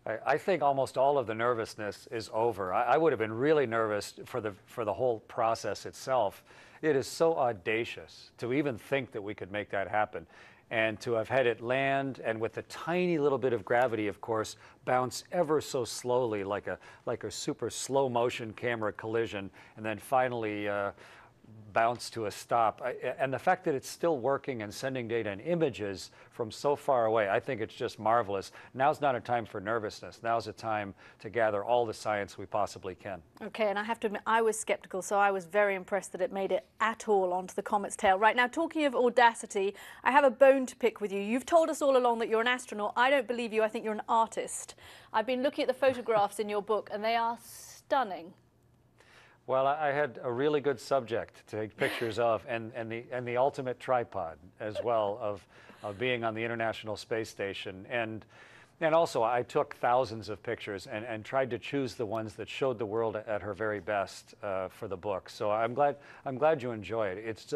I think almost all of the nervousness is over. I would have been really nervous for the whole process itself. It is so audacious to even think that we could make that happen. And to have had it land and with a tiny little bit of gravity, of course, bounce ever so slowly like a super slow motion camera collision, and then finally bounce to a stop. And the fact that it's still working and sending data and images from so far away, I think it's just marvelous. Now's not a time for nervousness. Now's a time to gather all the science we possibly can. Okay, and I have to admit, I was skeptical, so I was very impressed that it made it at all onto the comet's tail. Right, now, talking of audacity, I have a bone to pick with you. You've told us all along that you're an astronaut. I don't believe you. I think you're an artist. I've been looking at the photographs in your book, and they are stunning. Well, I had a really good subject to take pictures of, and the ultimate tripod as well of being on the International Space Station. And also I took thousands of pictures and tried to choose the ones that showed the world at her very best for the book. So I'm glad you enjoy it. It's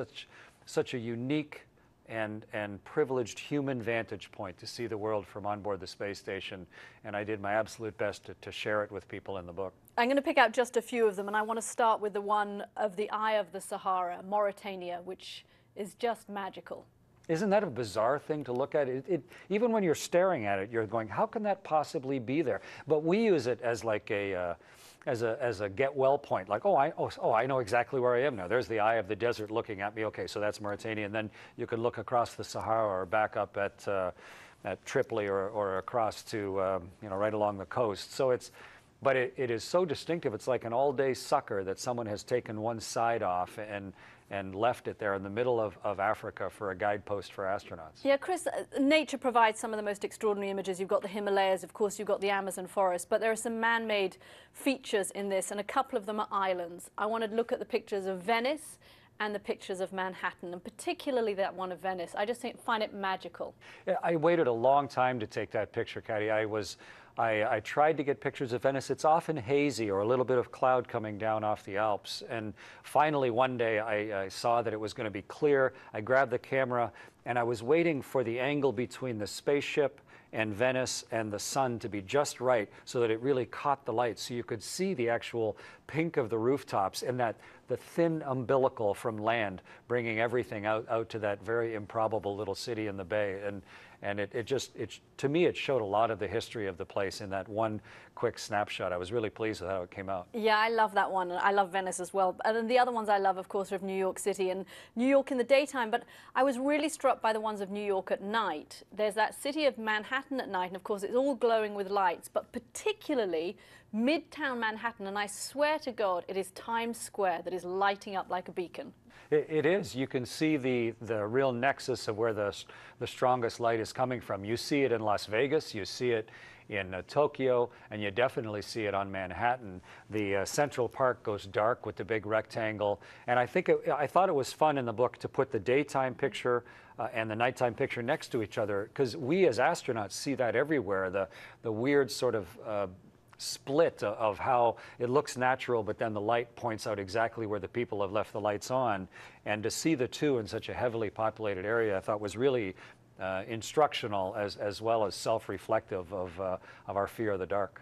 such a unique and privileged human vantage point to see the world from on board the space station, and I did my absolute best to share it with people in the book. I'm going to pick out just a few of them, and I want to start with the one of the Eye of the Sahara, Mauritania, which is just magical. Isn't that a bizarre thing to look at? Even when you're staring at it, you're going, how can that possibly be there? But we use it as like as a get well point, like, I know exactly where I am now. There's the eye of the desert looking at me. Okay, so that's Mauritania, and then you can look across the Sahara or back up at Tripoli or across to right along the coast. So but it is so distinctive. It's like an all-day sucker that someone has taken one side off and left it there in the middle of Africa for a guidepost for astronauts. Yeah, Chris, nature provides some of the most extraordinary images. You've got the Himalayas, of course, you've got the Amazon forest, but there are some man-made features in this, and a couple of them are islands. I want to look at the pictures of Venice and the pictures of Manhattan, and particularly that one of Venice. I just find it magical. Yeah, I waited a long time to take that picture, Kathy. I tried to get pictures of Venice. It's often hazy or a little bit of cloud coming down off the Alps. And finally, one day, I saw that it was going to be clear. I grabbed the camera, and I was waiting for the angle between the spaceship and Venice and the sun to be just right so that it really caught the light, so you could see the actual pink of the rooftops and the thin umbilical from land bringing everything out to that very improbable little city in the bay. And to me, it showed a lot of the history of the place in that one quick snapshot. I was really pleased with how it came out. Yeah, I love that one. I love Venice as well. And then the other ones I love, of course, are of New York City and New York in the daytime. But I was really struck by the ones of New York at night. There's that city of Manhattan at night, and of course, it's all glowing with lights, but particularly Midtown Manhattan. And I swear to God, it is Times Square that is lighting up like a beacon. It is. You can see the real nexus of where the strongest light is coming from. You see it in Las Vegas, you see it in Tokyo, and you definitely see it on Manhattan. The Central Park goes dark with the big rectangle, and I thought it was fun in the book to put the daytime picture and the nighttime picture next to each other, because we as astronauts see that everywhere, the weird sort of split of how it looks natural, but then the light points out exactly where the people have left the lights on. And to see the two in such a heavily populated area, I thought was really instructional as well as self-reflective of our fear of the dark.